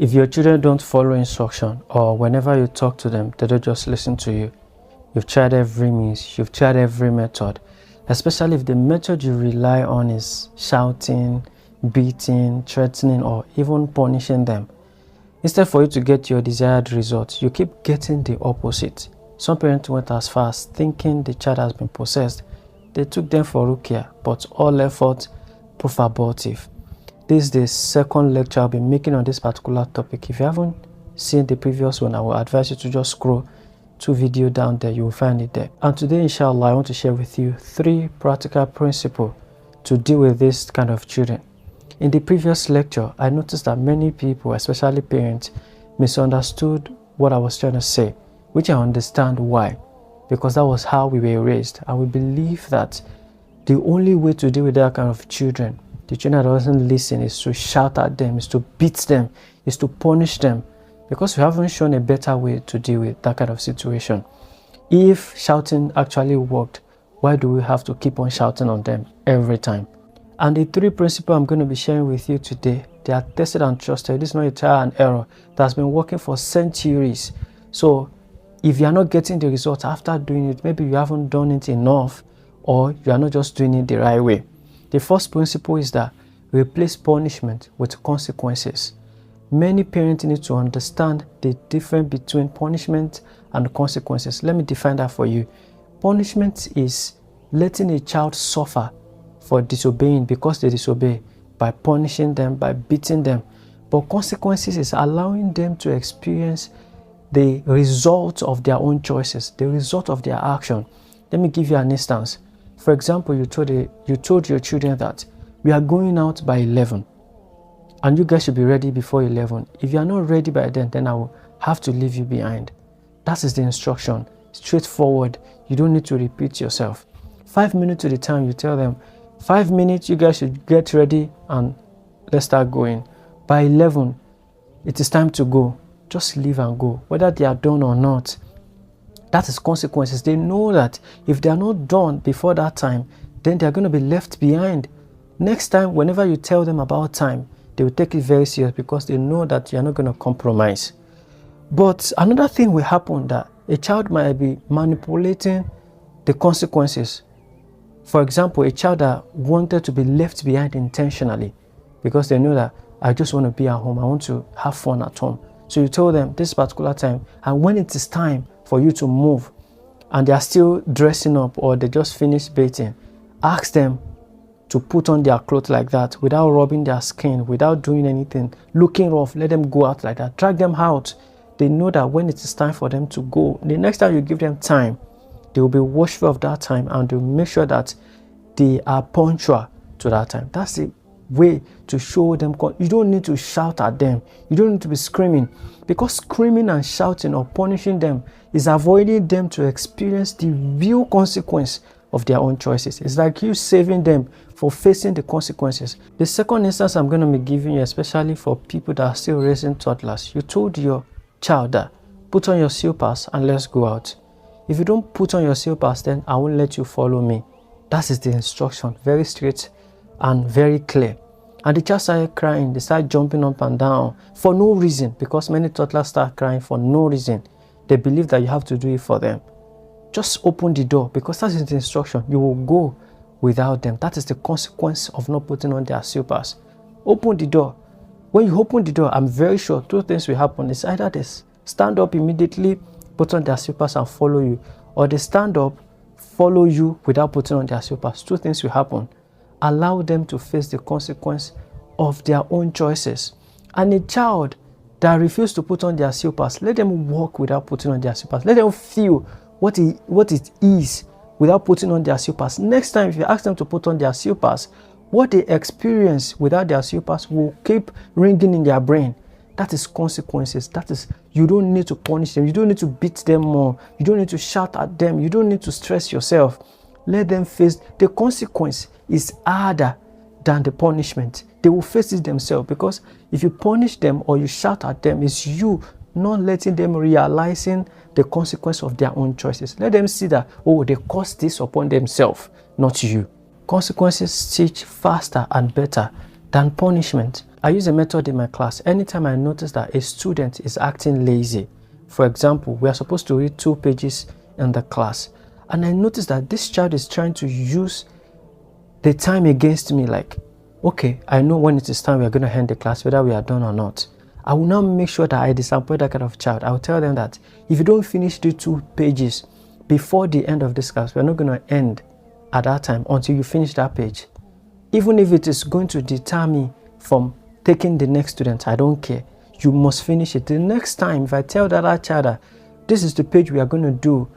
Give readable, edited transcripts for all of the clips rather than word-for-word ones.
If your children don't follow instruction, or whenever you talk to them, they don't just listen to you, you've tried every means, you've tried every method, especially if the method you rely on is shouting, beating, threatening, or even punishing them. Instead for you to get your desired result, you keep getting the opposite. Some parents went as far as thinking the child has been possessed. They took them for rukia, but all effort proved abortive. This is the second lecture I'll be making on this particular topic. If you haven't seen the previous one, I will advise you to just scroll to video down there. You will find it there. And today, inshallah, I want to share with you 3 practical principles to deal with this kind of children. In the previous lecture, I noticed that many people, especially parents, misunderstood what I was trying to say, which I understand why, because that was how we were raised. And we believe that the only way to deal with that kind of children, the children that doesn't listen, is to shout at them, is to beat them, is to punish them, because we haven't shown a better way to deal with that kind of situation. If shouting actually worked, why do we have to keep on shouting on them every time? And the 3 principles I'm going to be sharing with you today, they are tested and trusted. This is not a trial and error that's been working for centuries. So if you are not getting the result after doing it, maybe you haven't done it enough, or you are not just doing it the right way. The first principle is that replace punishment with consequences. Many parents need to understand the difference between punishment and consequences. Let me define that for you. Punishment is letting a child suffer for disobeying because they disobey, by punishing them, by beating them. But consequences is allowing them to experience the result of their own choices, the result of their action. Let me give you an instance. For example, you told your children that we are going out by 11 and you guys should be ready before 11. If you are not ready by then I will have to leave you behind. That is the instruction. Straightforward. You don't need to repeat yourself. 5 minutes to the time, you tell them 5 minutes, you guys should get ready and let's start going. By 11, it is time to go. Just leave and go, whether they are done or not. That is consequences. They know that if they are not done before that time, then they are going to be left behind. Next time, whenever you tell them about time, they will take it very serious because they know that you are not going to compromise. But another thing will happen, that a child might be manipulating the consequences. For example, a child that wanted to be left behind intentionally because they know that I just want to be at home, I want to have fun at home. So you tell them this particular time, and when it is time for you to move and they are still dressing up or they just finished bathing, ask them to put on their clothes like that without rubbing their skin, without doing anything, looking rough. Let them go out like that. Drag them out. They know that when it is time for them to go, the next time you give them time, they will be watchful of that time and they'll make sure that they are punctual to that time. That's the way to show them. You don't need to shout at them. You don't need to be screaming, because screaming and shouting or punishing them is avoiding them to experience the real consequence of their own choices. It's like you saving them for facing the consequences. The second instance I'm going to be giving you, especially for people that are still raising toddlers, you told your child that put on your slippers and let's go out. If you don't put on your slippers, then I won't let you follow me. That is the instruction, very straight and very clear. And the child started crying. They started jumping up and down for no reason, because many toddlers start crying for no reason. They believe that you have to do it for them. Just open the door, because that is the instruction. You will go without them. That is the consequence of not putting on their slippers. Open the door. When you open the door, I'm very sure 2 things will happen. It's either they stand up immediately, put on their slippers and follow you, or they stand up, follow you without putting on their slippers. 2 things will happen. Allow them to face the consequence of their own choices. And a child that refuses to put on their slippers, let them walk without putting on their slippers. Let them feel what it is without putting on their slippers. Next time, if you ask them to put on their slippers, what they experience without their slippers will keep ringing in their brain. That is consequences. That is, you don't need to punish them. You don't need to beat them more. You don't need to shout at them. You don't need to stress yourself. Let them face the consequence. Is harder than the punishment. They will face it themselves, because if you punish them or you shout at them, it's you not letting them realizing the consequence of their own choices. Let them see that, oh, they caused this upon themselves, not you. Consequences teach faster and better than punishment. I use a method in my class. Anytime I notice that a student is acting lazy, for example, we are supposed to read 2 pages in the class, and I notice that this child is trying to use the time against me, like, okay, I know when it is time we are going to end the class, whether we are done or not. I will now make sure that I disappoint that kind of child. I will tell them that if you don't finish the 2 pages before the end of this class, we're not going to end at that time until you finish that page. Even if it is going to deter me from taking the next student, I don't care. You must finish it. The next time, if I tell that other child that this is the page we are going to do,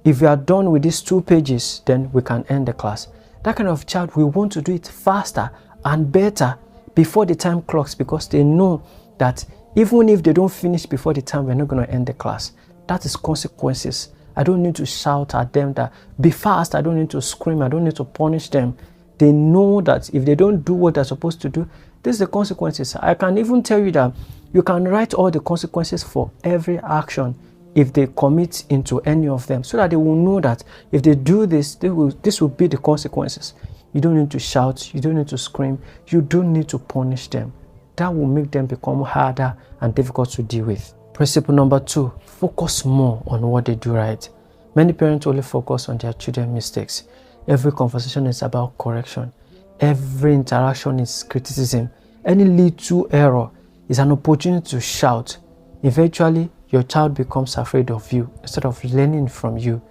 if we are done with these 2 pages, then we can end the class. That kind of child, we want to do it faster and better before the time clocks, because they know that even if they don't finish before the time, we're not going to end the class. That is consequences. I don't need to shout at them that be fast. I don't need to scream. I don't need to punish them. They know that if they don't do what they're supposed to do, this is the consequences. I can even tell you that you can write all the consequences for every action if they commit into any of them, so that they will know that if they do this, this will be the consequences. You don't need to shout. You don't need to scream. You don't need to punish them. That will make them become harder and difficult to deal with. Principle number 2, focus more on what they do right. Many parents only focus on their children's mistakes. Every conversation is about correction. Every interaction is criticism. Any little error is an opportunity to shout. Eventually, your child becomes afraid of you instead of learning from you.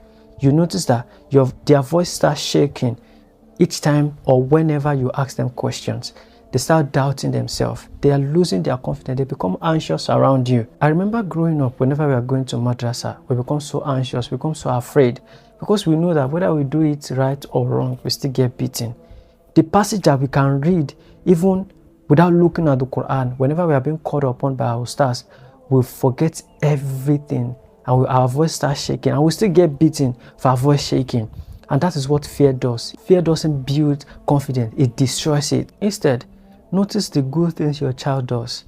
You notice that their voice starts shaking each time or whenever you ask them questions. They start doubting themselves. They are losing their confidence. They become anxious around you. I remember growing up, whenever we are going to madrasa, we become so anxious, we become so afraid, because we know that whether we do it right or wrong, we still get beaten. The passage that we can read, even without looking at the Quran, whenever we are being called upon by our stars, we forget everything, and our voice starts shaking, and we still get beaten for our voice shaking. And that is what fear does. Fear doesn't build confidence, it destroys it. Instead, notice the good things your child does.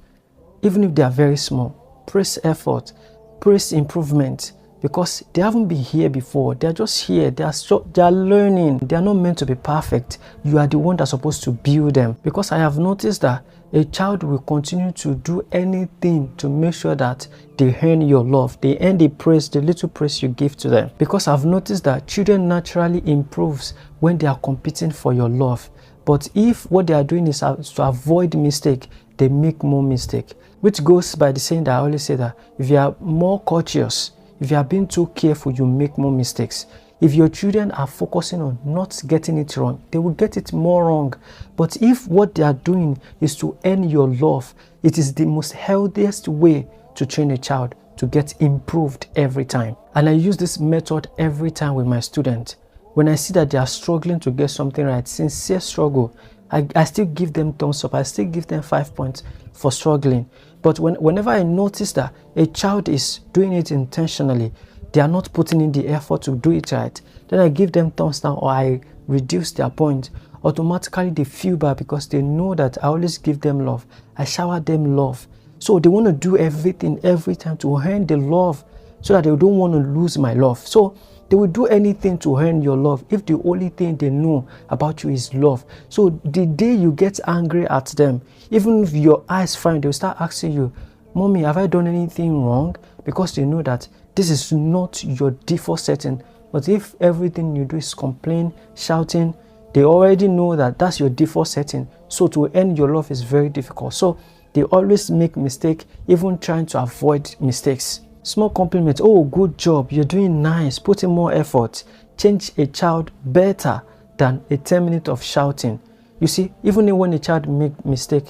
Even if they are very small, praise effort, praise improvement, because they haven't been here before. They are just here. They are learning. They are not meant to be perfect. You are the one that's supposed to build them. Because I have noticed that a child will continue to do anything to make sure that they earn your love. They earn the praise, the little praise you give to them. Because I've noticed that children naturally improves when they are competing for your love. But if what they are doing is to avoid mistake, they make more mistake. Which goes by the saying that I always say that if you are more cautious, if you are being too careful, you make more mistakes. If your children are focusing on not getting it wrong, they will get it more wrong. But if what they are doing is to earn your love, it is the most healthiest way to train a child to get improved every time. And I use this method every time with my students. When I see that they are struggling to get something right, sincere struggle, I still give them thumbs up. I still give them 5 points for struggling. But whenever I notice that a child is doing it intentionally, they are not putting in the effort to do it right, then I give them thumbs down or I reduce their point. Automatically they feel bad because they know that I always give them love. I shower them love. So they want to do everything every time to earn the love, so that they don't want to lose my love. So they will do anything to earn your love if the only thing they know about you is love. So the day you get angry at them, even if your eyes fine, they'll start asking you, Mommy, have I done anything wrong? Because they know that this is not your default setting. But if everything you do is complain, shouting, they already know that that's your default setting. So to earn your love is very difficult. So they always make mistakes, even trying to avoid mistakes. Small compliment, oh, good job, you're doing nice, put in more effort. Change a child better than a 10 minutes of shouting. You see, even when a child make mistake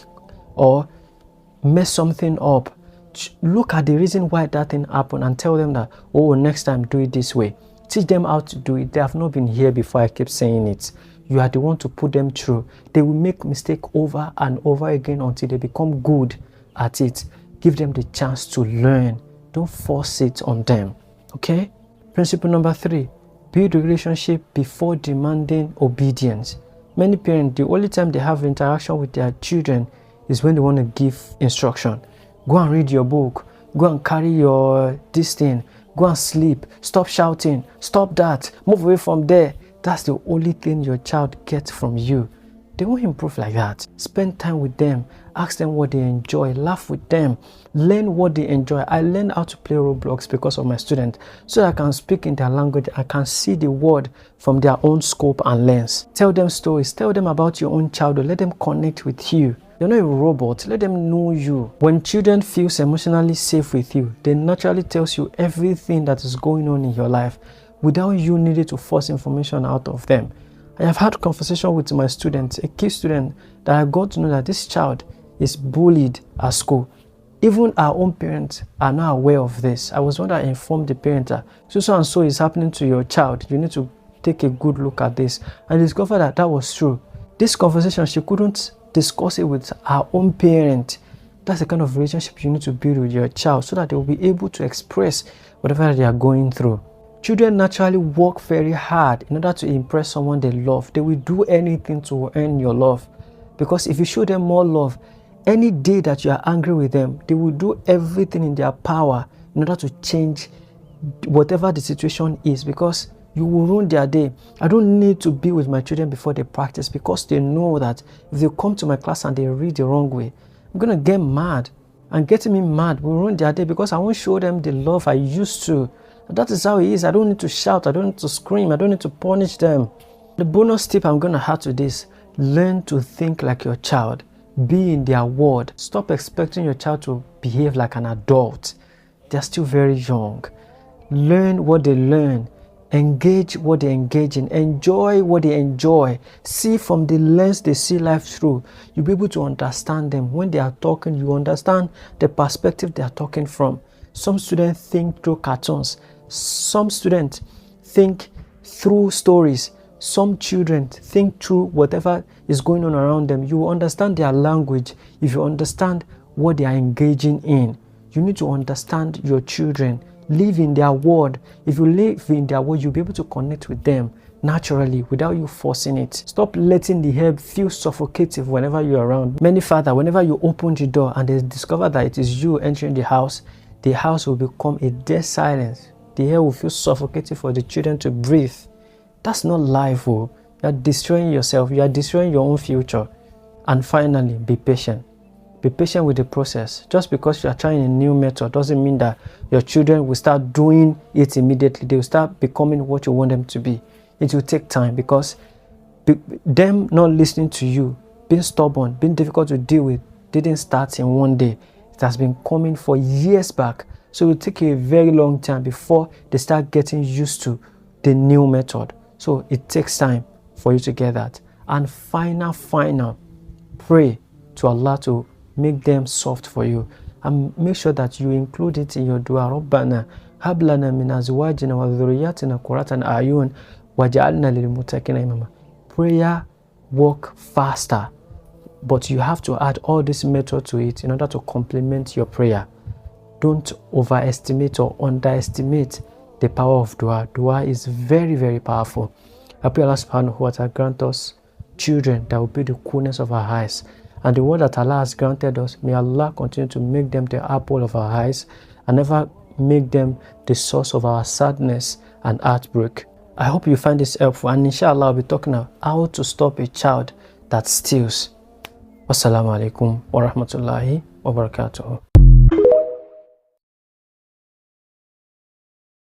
or mess something up, look at the reason why that thing happened and tell them that, oh, next time do it this way. Teach them how to do it. They have not been here before. I keep saying it. You are the one to put them through. They will make mistake over and over again until they become good at it. Give them the chance to learn. Don't force it on them. Okay? Principle number 3, build a relationship before demanding obedience. Many parents, the only time they have interaction with their children is when they want to give instruction. Go and read your book. Go and carry your this thing. Go and sleep. Stop shouting. Stop that. Move away from there. That's the only thing your child gets from you. They won't improve like that. Spend time with them. Ask them what they enjoy. Laugh with them. Learn what they enjoy. I learned how to play Roblox because of my students, so I can speak in their language. I can see the world from their own scope and lens. Tell them stories. Tell them about your own childhood. Let them connect with you. You're not a robot. Let them know you. When children feel emotionally safe with you, they naturally tells you everything that is going on in your life without you needing to force information out of them. I have had conversation with my students, a key student, that I got to know that this child is bullied at school. Even our own parents are not aware of this. I was one that informed the parent that so and so is happening to your child. You need to take a good look at this, and discover that that was true. This conversation, she couldn't discuss it with her own parent. That's the kind of relationship you need to build with your child, so that they will be able to express whatever they are going through. Children naturally work very hard in order to impress someone they love. They will do anything to earn your love, because if you show them more love, any day that you are angry with them, they will do everything in their power in order to change whatever the situation is, because you will ruin their day. I don't need to be with my children before they practice, because they know that if they come to my class and they read the wrong way, I'm going to get mad. And getting me mad will ruin their day, because I won't show them the love I used to. That is how it is. I don't need to shout. I don't need to scream. I don't need to punish them. The bonus tip I'm going to add to this: learn to think like your child. Be in their world. Stop expecting your child to behave like an adult. They're still very young. Learn what they learn. Engage what they engage in. Enjoy what they enjoy. See from the lens they see life through. You'll be able to understand them. When they are talking, you understand the perspective they are talking from. Some students think through cartoons. Some students think through stories. Some children think through whatever is going on around them. You will understand their language if you understand what they are engaging in. You need to understand your children. Live in their world. If you live in their world, you'll be able to connect with them naturally without you forcing it. Stop letting the herb feel suffocative whenever you're around. Many fathers, whenever you open the door and they discover that it is you entering the house will become a dead silence. The air will feel suffocating for the children to breathe. That's not life. You are destroying yourself. You are destroying your own future. And finally, be patient. Be patient with the process. Just because you are trying a new method doesn't mean that your children will start doing it immediately. They will start becoming what you want them to be. It will take time, because them not listening to you, being stubborn, being difficult to deal with, didn't start in one day. It has been coming for years back. So it will take you a very long time before they start getting used to the new method. So it takes time for you to get that. And final, pray to Allah to make them soft for you. And make sure that you include it in your dua. Rabbana hab lana min azwajina wa dhurriyyatina qurratan a'yun waj'alna lil muttaqina imama. Prayer work faster, but you have to add all this method to it in order to complement your prayer. Don't overestimate or underestimate the power of dua. Dua is very, very powerful. I pray Allah subhanahu wa ta'ala grant us children that will be the coolness of our eyes. And the one that Allah has granted us, may Allah continue to make them the apple of our eyes and never make them the source of our sadness and heartbreak. I hope you find this helpful, and inshallah I'll be talking about how to stop a child that steals. Wassalamu alaikum wa rahmatullahi wa barakatuh.